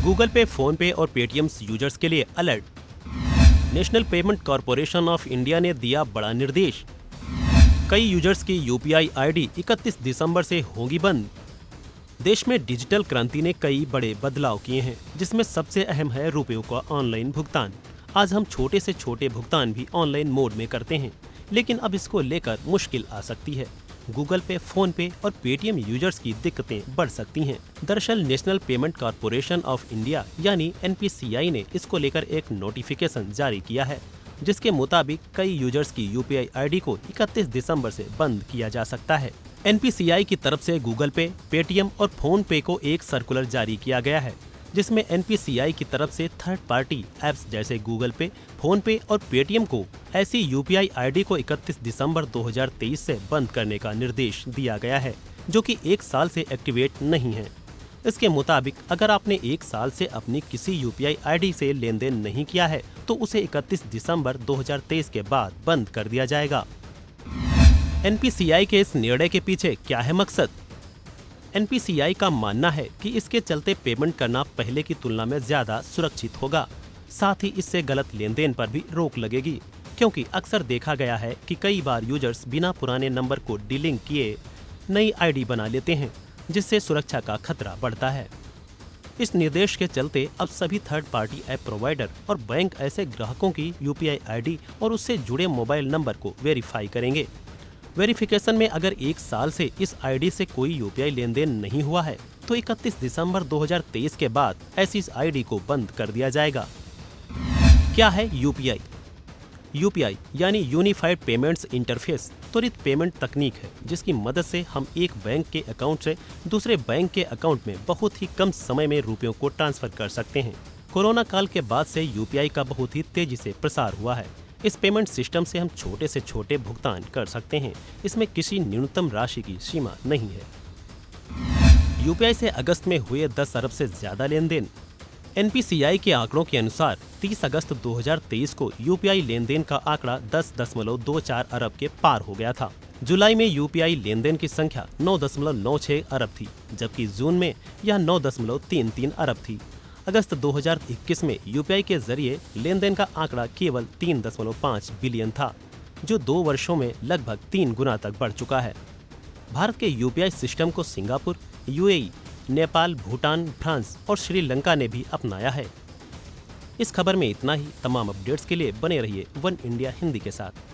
Google पे, phone पे और पेटीएम यूजर्स के लिए alert. National payment corporation of India ने दिया बड़ा निर्देश। कई यूजर्स की यूपीआई आईडी 31 दिसंबर से होगी बंद। देश में डिजिटल क्रांति ने कई बड़े बदलाव किए हैं, जिसमें सबसे अहम है रुपयों का ऑनलाइन भुगतान। आज हम छोटे से छोटे भुगतान भी ऑनलाइन मोड में करते हैं, लेकिन अब इसको लेकर मुश्किल आ सकती है। गूगल पे, फोन पे और पेटीएम यूजर्स की दिक्कतें बढ़ सकती हैं। दरअसल national payment corporation of India यानी एनपीसीआई ने इसको लेकर एक नोटिफिकेशन जारी किया है, जिसके मुताबिक कई यूजर्स की यूपीआई आईडी को 31 दिसंबर से बंद किया जा सकता है। एनपीसीआई की तरफ से गूगल पे, पेटीएम और फोन पे को एक सर्कुलर जारी किया गया है, जिसमें एनपीसीआई की तरफ से थर्ड पार्टी ऐप्स जैसे गूगल पे, फोन पे और पेटीएम को ऐसी यूपीआई आईडी को 31 दिसंबर 2023 से बंद करने का निर्देश दिया गया है, जो कि 1 साल से एक्टिवेट नहीं है। इसके मुताबिक अगर आपने 1 साल से अपनी किसी यूपीआई आईडी से लेन देन नहीं किया है, तो उसे 31 दिसंबर 2023 के बाद बंद कर दिया जाएगा। एनपीसीआई के इस निर्णय के पीछे क्या है मकसद? एनपीसीआई का मानना है कि इसके चलते पेमेंट करना पहले की तुलना में ज्यादा सुरक्षित होगा। साथ ही इससे गलत लेन देन पर भी रोक लगेगी, क्योंकि अक्सर देखा गया है कि कई बार यूजर्स बिना पुराने नंबर को डीलिंक किए नई आईडी बना लेते हैं, जिससे सुरक्षा का खतरा बढ़ता है। इस निर्देश के चलते अब सभी थर्ड पार्टी ऐप प्रोवाइडर और बैंक ऐसे ग्राहकों की यूपीआई आईडी और उससे जुड़े मोबाइल नंबर को वेरीफाई करेंगे। वेरिफिकेशन में अगर 1 साल से इस आईडी से कोई यूपीआई लेन देन नहीं हुआ है, तो 31 दिसंबर 2023 के बाद ऐसी इस आईडी को बंद कर दिया जाएगा। क्या है यूपीआई? यूपीआई यानी यूनिफाइड पेमेंट्स इंटरफेस त्वरित पेमेंट तकनीक है, जिसकी मदद से हम एक बैंक के अकाउंट से दूसरे बैंक के अकाउंट में बहुत ही कम समय में रुपयों को ट्रांसफर कर सकते हैं। कोरोना काल के बाद से यूपीआई का बहुत ही तेजी से प्रसार हुआ है। इस पेमेंट सिस्टम से हम छोटे से छोटे भुगतान कर सकते हैं। इसमें किसी न्यूनतम राशि की सीमा नहीं है। यूपीआई से अगस्त में हुए 10 अरब से ज्यादा लेन देन। एनपीसीआई के आंकड़ों के अनुसार 30 अगस्त 2023 को यूपीआई लेन देन का आंकड़ा 10.24 अरब के पार हो गया था। जुलाई में यूपीआई लेन देन की संख्या 9.96 अरब थी, जबकि जून में यह 9.33 अरब थी। अगस्त 2021 में यूपीआई के जरिए लेन देन का आंकड़ा केवल 3.5 बिलियन था, जो 2 वर्षों में लगभग 3 गुना तक बढ़ चुका है। भारत के यूपीआई सिस्टम को Singapore, UAE, Nepal, Bhutan, France और श्रीलंका ने भी अपनाया है। इस खबर में इतना ही। तमाम अपडेट्स के लिए बने रहिए वन इंडिया हिंदी के साथ।